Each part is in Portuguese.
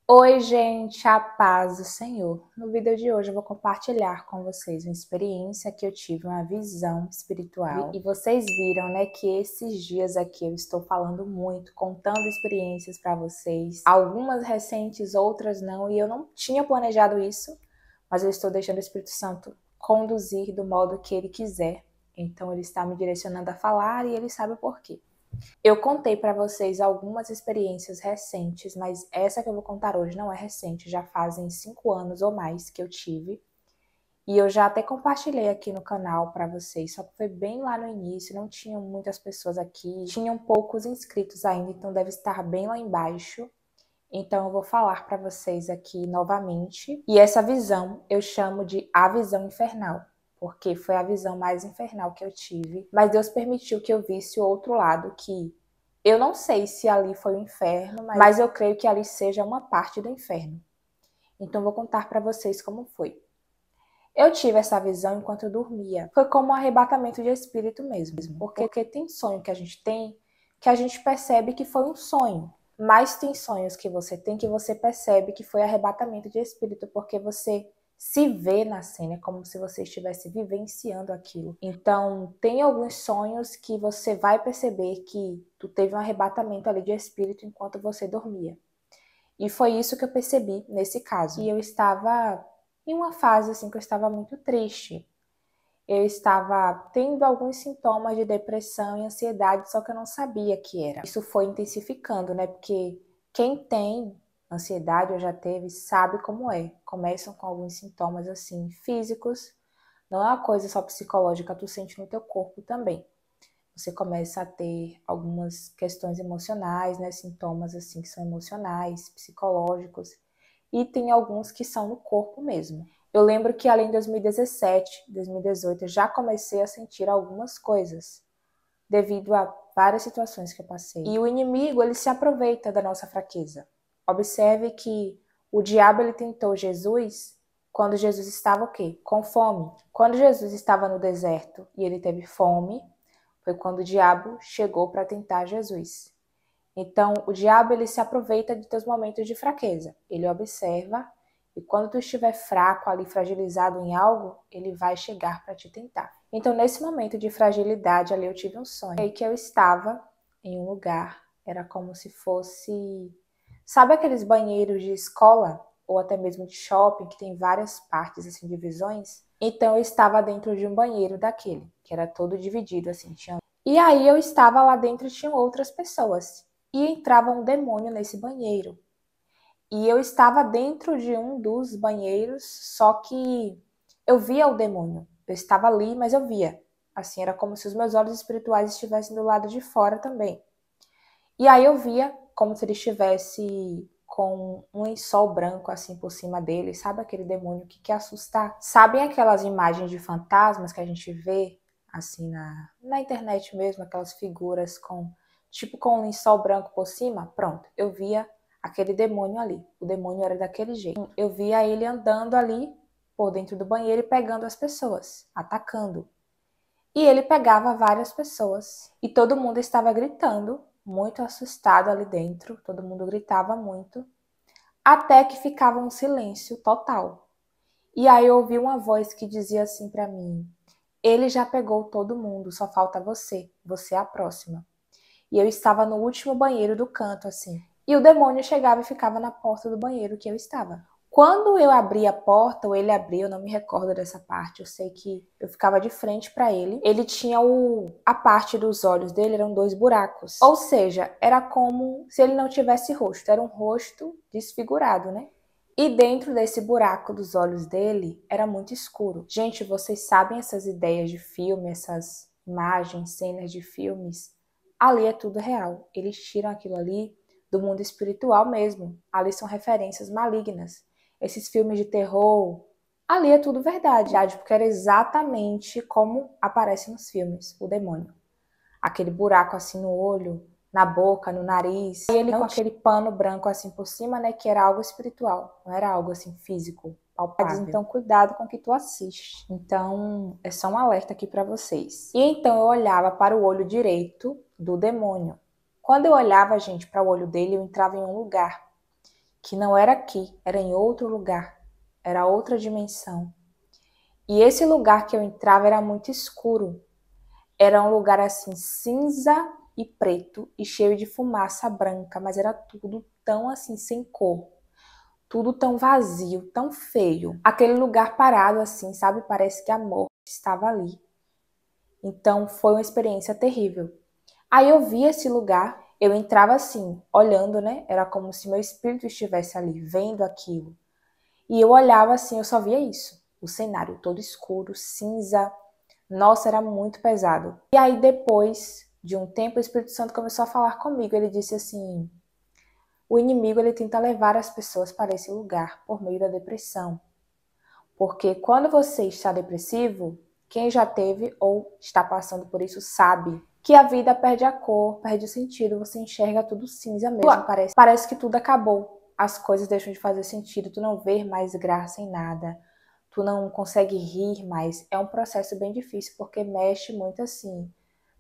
Oi, gente, a paz do Senhor. No vídeo de hoje eu vou compartilhar com vocês uma experiência que eu tive, uma visão espiritual. E vocês viram, né, que esses dias aqui eu estou falando muito, contando experiências para vocês. Algumas recentes, outras não, e eu não tinha planejado isso, mas eu estou deixando o Espírito Santo conduzir do modo que ele quiser. Então ele está me direcionando a falar e ele sabe o porquê. Eu contei para vocês algumas experiências recentes, mas essa que eu vou contar hoje não é recente, já fazem 5 anos ou mais que eu tive. E eu já até compartilhei aqui no canal para vocês, só que foi bem lá no início, não tinham muitas pessoas aqui, tinham poucos inscritos ainda, então deve estar bem lá embaixo. Então eu vou falar para vocês aqui novamente. E essa visão eu chamo de a visão infernal, porque foi a visão mais infernal que eu tive. Mas Deus permitiu que eu visse o outro lado, que eu não sei se ali foi o inferno, mas eu creio que ali seja uma parte do inferno. Então eu vou contar para vocês como foi. Eu tive essa visão enquanto eu dormia. Foi como um arrebatamento de espírito mesmo. Porque tem sonho que a gente percebe que foi um sonho. Mas tem sonhos que você percebe que foi arrebatamento de espírito, porque você se vê na cena, é como se você estivesse vivenciando aquilo. Então, tem alguns sonhos que você vai perceber que tu teve um arrebatamento ali de espírito enquanto você dormia. E foi isso que eu percebi nesse caso. E eu estava em uma fase assim que eu estava muito triste. Eu estava tendo alguns sintomas de depressão e ansiedade, só que eu não sabia que era. Isso foi intensificando, né? Porque quem tem ansiedade ou já teve sabe como é. Começam com alguns sintomas assim físicos, não é uma coisa só psicológica, tu sente no teu corpo também. Você começa a ter algumas questões emocionais, né? Sintomas assim que são emocionais, psicológicos, e tem alguns que são no corpo mesmo. Eu lembro que além de 2017, 2018, eu já comecei a sentir algumas coisas devido a várias situações que eu passei. E o inimigo, ele se aproveita da nossa fraqueza. Observe que o diabo, ele tentou Jesus quando Jesus estava o quê? Com fome. Quando Jesus estava no deserto e ele teve fome, foi quando o diabo chegou para tentar Jesus. Então, o diabo, ele se aproveita de teus momentos de fraqueza. Ele observa e quando tu estiver fraco ali, fragilizado em algo, ele vai chegar para te tentar. Então, nesse momento de fragilidade ali, eu tive um sonho. Aí que eu estava em um lugar, era como se fosse... Sabe aqueles banheiros de escola? Ou até mesmo de shopping, que tem várias partes, assim, divisões? Então, eu estava dentro de um banheiro daquele, que era todo dividido, assim, tinha... E aí eu estava lá dentro e tinham outras pessoas. E entrava um demônio nesse banheiro. E eu estava dentro de um dos banheiros, só que eu via o demônio. Eu estava ali, mas eu via. Assim, era como se os meus olhos espirituais estivessem do lado de fora também. E aí eu via como se ele estivesse com um lençol branco assim por cima dele. Sabe aquele demônio que quer assustar? Sabem aquelas imagens de fantasmas que a gente vê assim na internet mesmo, aquelas figuras com tipo com um lençol branco por cima? Pronto, eu via aquele demônio ali. O demônio era daquele jeito. Eu via ele andando ali por dentro do banheiro e pegando as pessoas, atacando. E ele pegava várias pessoas e todo mundo estava gritando, muito assustado ali dentro, todo mundo gritava muito, até que ficava um silêncio total. E aí eu ouvi uma voz que dizia assim para mim: ele já pegou todo mundo, só falta você, você é a próxima. E eu estava no último banheiro do canto assim. E o demônio chegava e ficava na porta do banheiro que eu estava. Quando eu abri a porta, ou ele abriu, eu não me recordo dessa parte, eu sei que eu ficava de frente para ele. Ele tinha a parte dos olhos dele eram dois buracos. Ou seja, era como se ele não tivesse rosto, era um rosto desfigurado, né? E dentro desse buraco dos olhos dele era muito escuro. Gente, vocês sabem essas ideias de filme, essas imagens, cenas de filmes? Ali é tudo real. Eles tiram aquilo ali do mundo espiritual mesmo. Ali são referências malignas. Esses filmes de terror, ali é tudo verdade, porque era exatamente como aparece nos filmes, o demônio. Aquele buraco assim no olho, na boca, no nariz. E ele com aquele pano branco assim por cima, né, que era algo espiritual, não era algo assim físico, palpável. Então cuidado com o que tu assiste. Então é só um alerta aqui para vocês. E então eu olhava para o olho direito do demônio. Quando eu olhava, gente, para o olho dele, eu entrava em um lugar que não era aqui, era em outro lugar, era outra dimensão. E esse lugar que eu entrava era muito escuro. Era um lugar assim cinza e preto e cheio de fumaça branca, mas era tudo tão assim sem cor. Tudo tão vazio, tão feio. Aquele lugar parado assim, sabe? Parece que a morte estava ali. Então foi uma experiência terrível. Aí eu vi esse lugar, eu entrava assim, olhando, né? Era como se meu espírito estivesse ali, vendo aquilo. E eu olhava assim, eu só via isso. O cenário todo escuro, cinza. Nossa, era muito pesado. E aí depois de um tempo, o Espírito Santo começou a falar comigo. Ele disse assim: o inimigo ele tenta levar as pessoas para esse lugar por meio da depressão. Porque quando você está depressivo, quem já teve ou está passando por isso sabe que a vida perde a cor, perde o sentido, você enxerga tudo cinza mesmo, parece que tudo acabou. As coisas deixam de fazer sentido, tu não vê mais graça em nada, tu não consegue rir mais. É um processo bem difícil, porque mexe muito assim,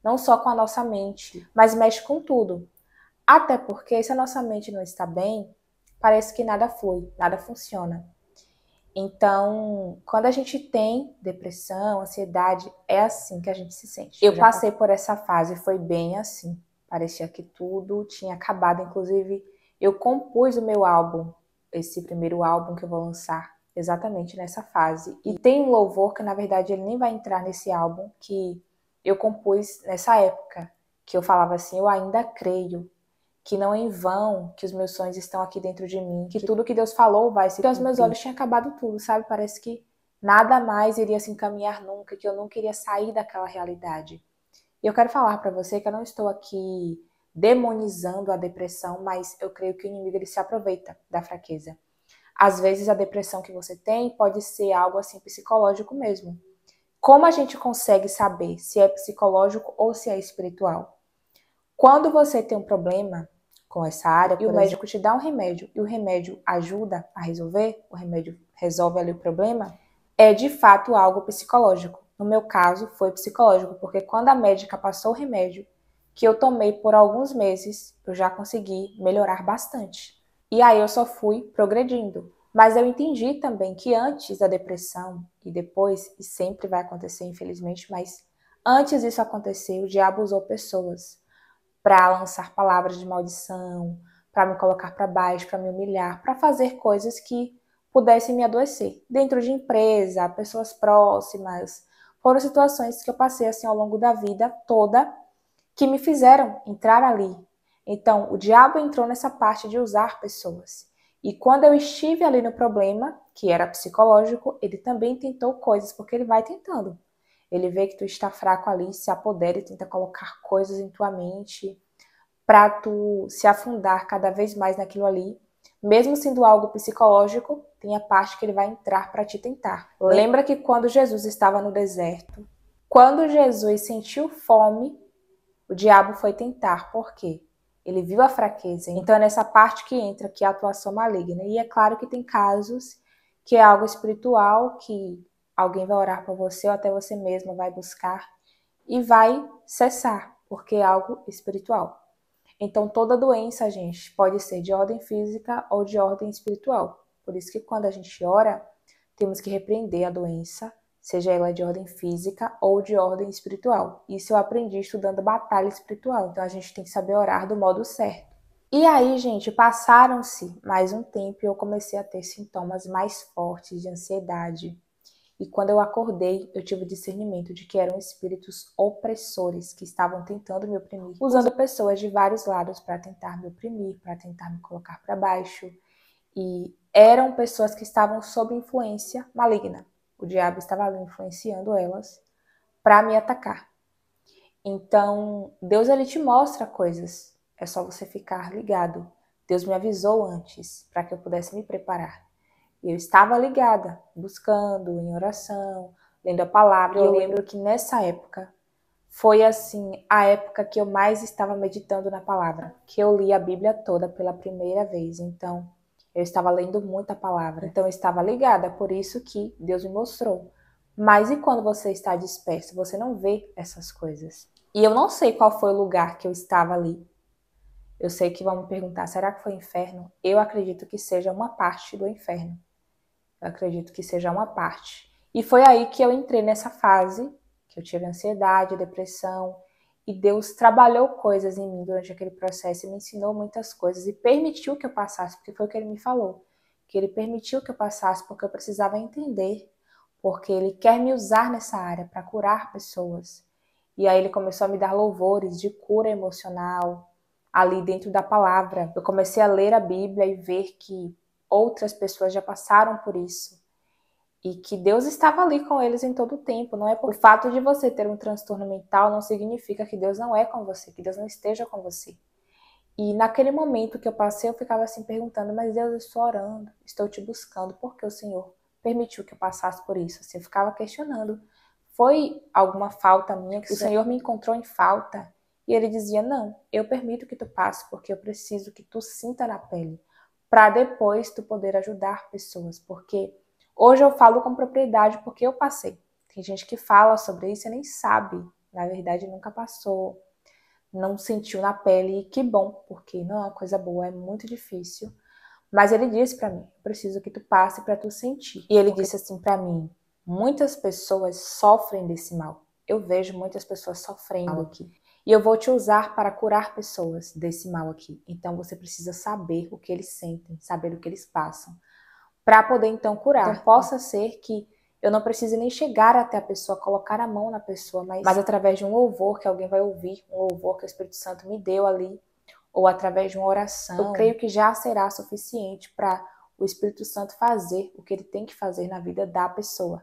não só com a nossa mente, mas mexe com tudo. Até porque se a nossa mente não está bem, parece que nada flui, nada funciona. Então, quando a gente tem depressão, ansiedade, é assim que a gente se sente. Eu passei por essa fase, foi bem assim. Parecia que tudo tinha acabado. Inclusive, eu compus o meu álbum, esse primeiro álbum que eu vou lançar, exatamente nessa fase. E tem um louvor que, na verdade, ele nem vai entrar nesse álbum, que eu compus nessa época, que eu falava assim: eu ainda creio que não é em vão que os meus sonhos estão aqui dentro de mim, que tudo que Deus falou vai se cumprir. Porque aos meus olhos tinha acabado tudo, sabe? Parece que nada mais iria se encaminhar nunca, que eu não queria sair daquela realidade. E eu quero falar para você que eu não estou aqui demonizando a depressão, mas eu creio que o inimigo ele se aproveita da fraqueza. Às vezes a depressão que você tem pode ser algo assim psicológico mesmo. Como a gente consegue saber se é psicológico ou se é espiritual? Quando você tem um problema com essa área, e o médico te dá um remédio, e o remédio ajuda a resolver, o remédio resolve ali o problema, é de fato algo psicológico. No meu caso, foi psicológico, porque quando a médica passou o remédio, que eu tomei por alguns meses, eu já consegui melhorar bastante. E aí eu só fui progredindo. Mas eu entendi também que antes da depressão, e depois, e sempre vai acontecer, infelizmente, mas antes disso acontecer, o diabo usou pessoas para lançar palavras de maldição, para me colocar para baixo, para me humilhar, para fazer coisas que pudessem me adoecer. Dentro de empresa, pessoas próximas, foram situações que eu passei assim ao longo da vida toda que me fizeram entrar ali. Então, o diabo entrou nessa parte de usar pessoas. E quando eu estive ali no problema, que era psicológico, ele também tentou coisas, porque ele vai tentando. Ele vê que tu está fraco ali, se apodera e tenta colocar coisas em tua mente para tu se afundar cada vez mais naquilo ali. Mesmo sendo algo psicológico, tem a parte que ele vai entrar para te tentar. Lembra que quando Jesus estava no deserto, quando Jesus sentiu fome, o diabo foi tentar. Por quê? Ele viu a fraqueza. Então é nessa parte que entra que é a atuação maligna. E é claro que tem casos que é algo espiritual, que alguém vai orar por você ou até você mesma vai buscar e vai cessar, porque é algo espiritual. Então toda doença, gente, pode ser de ordem física ou de ordem espiritual. Por isso que quando a gente ora, temos que repreender a doença, seja ela de ordem física ou de ordem espiritual. Isso eu aprendi estudando batalha espiritual. Então a gente tem que saber orar do modo certo. E aí, gente, passaram-se mais um tempo e eu comecei a ter sintomas mais fortes de ansiedade. E quando eu acordei, eu tive o discernimento de que eram espíritos opressores que estavam tentando me oprimir, usando pessoas de vários lados para tentar me oprimir, para tentar me colocar para baixo. E eram pessoas que estavam sob influência maligna. O diabo estava ali influenciando elas para me atacar. Então, Deus ele te mostra coisas. É só você ficar ligado. Deus me avisou antes para que eu pudesse me preparar. Eu estava ligada, buscando em oração, lendo a palavra. E eu lembro que nessa época foi assim a época que eu mais estava meditando na palavra, que eu li a Bíblia toda pela primeira vez. Então, eu estava lendo muita palavra. Então, eu estava ligada, por isso que Deus me mostrou. Mas e quando você está disperso? Você não vê essas coisas. E eu não sei qual foi o lugar que eu estava ali. Eu sei que vão me perguntar, será que foi inferno? Eu acredito que seja uma parte do inferno. Eu acredito que seja uma parte. E foi aí que eu entrei nessa fase, que eu tive ansiedade, depressão, e Deus trabalhou coisas em mim durante aquele processo e me ensinou muitas coisas e permitiu que eu passasse, porque foi o que ele me falou, que ele permitiu que eu passasse porque eu precisava entender, porque ele quer me usar nessa área para curar pessoas. E aí ele começou a me dar louvores de cura emocional ali dentro da palavra. Eu comecei a ler a Bíblia e ver que outras pessoas já passaram por isso e que Deus estava ali com eles em todo o tempo. Não é por fato de você ter um transtorno mental, não significa que Deus não é com você, que Deus não esteja com você. E naquele momento que eu passei, eu ficava assim perguntando, mas Deus, eu estou orando, estou te buscando, por que o Senhor permitiu que eu passasse por isso? Assim, eu ficava questionando, foi alguma falta minha que o Senhor me encontrou em falta? E ele dizia, não, eu permito que tu passe, porque eu preciso que tu sinta na pele, para depois tu poder ajudar pessoas, porque hoje eu falo com propriedade porque eu passei. Tem gente que fala sobre isso e nem sabe, na verdade nunca passou, não sentiu na pele, e que bom, porque não é uma coisa boa, é muito difícil. Mas ele disse para mim, eu preciso que tu passe para tu sentir. E ele disse assim para mim, muitas pessoas sofrem desse mal. Eu vejo muitas pessoas sofrendo aqui. E eu vou te usar para curar pessoas desse mal aqui. Então você precisa saber o que eles sentem, saber o que eles passam, para poder então curar. Então possa ser que eu não precise nem chegar até a pessoa, colocar a mão na pessoa, mas através de um louvor que alguém vai ouvir, um louvor que o Espírito Santo me deu ali, ou através de uma oração, eu creio que já será suficiente para o Espírito Santo fazer o que ele tem que fazer na vida da pessoa.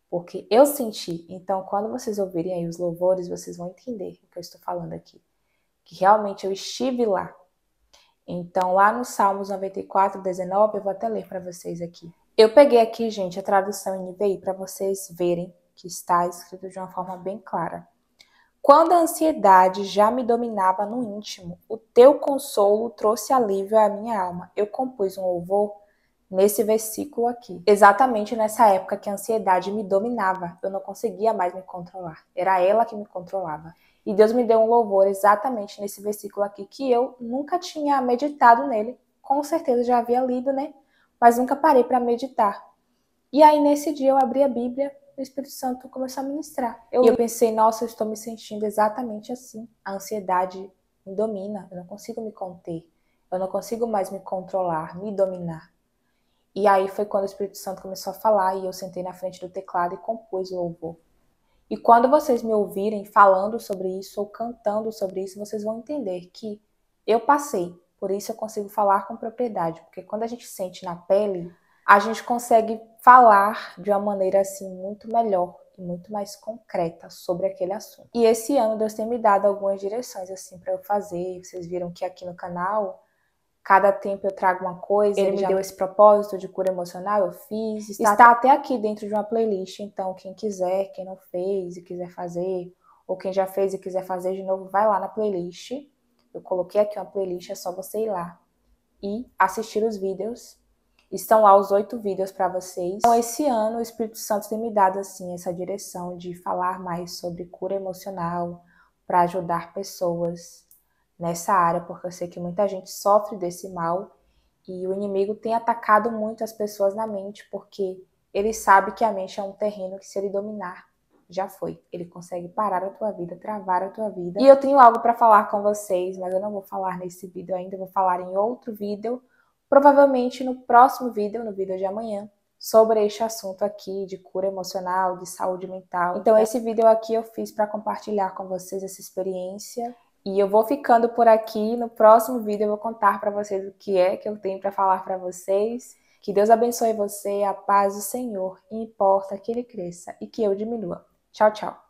Porque eu senti, então quando vocês ouvirem aí os louvores, vocês vão entender o que eu estou falando aqui. Que realmente eu estive lá. Então lá no Salmos 94, 19, eu vou até ler para vocês aqui. Eu peguei aqui, gente, a tradução em NVI para vocês verem que está escrito de uma forma bem clara. Quando a ansiedade já me dominava no íntimo, o teu consolo trouxe alívio à minha alma. Eu compus um louvor nesse versículo aqui. Exatamente nessa época que a ansiedade me dominava, eu não conseguia mais me controlar. Era ela que me controlava. E Deus me deu um louvor exatamente nesse versículo aqui, que eu nunca tinha meditado nele. Com certeza já havia lido, né? Mas nunca parei para meditar. E aí nesse dia eu abri a Bíblia, o Espírito Santo começou a ministrar. E eu pensei, nossa, eu estou me sentindo exatamente assim. A ansiedade me domina, eu não consigo me conter. Eu não consigo mais me controlar, me dominar. E aí foi quando o Espírito Santo começou a falar e eu sentei na frente do teclado e compus o louvor. E quando vocês me ouvirem falando sobre isso ou cantando sobre isso, vocês vão entender que eu passei. Por isso eu consigo falar com propriedade. Porque quando a gente sente na pele, a gente consegue falar de uma maneira assim muito melhor e muito mais concreta sobre aquele assunto. E esse ano Deus tem me dado algumas direções assim para eu fazer. Vocês viram que aqui no canal, cada tempo eu trago uma coisa. Ele me deu esse propósito de cura emocional, eu fiz. Está até aqui dentro de uma playlist, então quem quiser, quem não fez e quiser fazer, ou quem já fez e quiser fazer de novo, vai lá na playlist. Eu coloquei aqui uma playlist, é só você ir lá e assistir os vídeos. Estão lá os 8 vídeos para vocês. Então esse ano o Espírito Santo tem me dado assim essa direção de falar mais sobre cura emocional para ajudar pessoas nessa área, porque eu sei que muita gente sofre desse mal e o inimigo tem atacado muito as pessoas na mente, porque ele sabe que a mente é um terreno que, se ele dominar, já foi. Ele consegue parar a tua vida, travar a tua vida. E eu tenho algo para falar com vocês, mas eu não vou falar nesse vídeo ainda, eu vou falar em outro vídeo, provavelmente no próximo vídeo, no vídeo de amanhã, sobre este assunto aqui de cura emocional, de saúde mental. Então esse vídeo aqui eu fiz para compartilhar com vocês essa experiência. E eu vou ficando por aqui. No próximo vídeo eu vou contar para vocês o que é que eu tenho para falar para vocês. Que Deus abençoe você, a paz do Senhor, e importa que Ele cresça e que eu diminua. Tchau, tchau.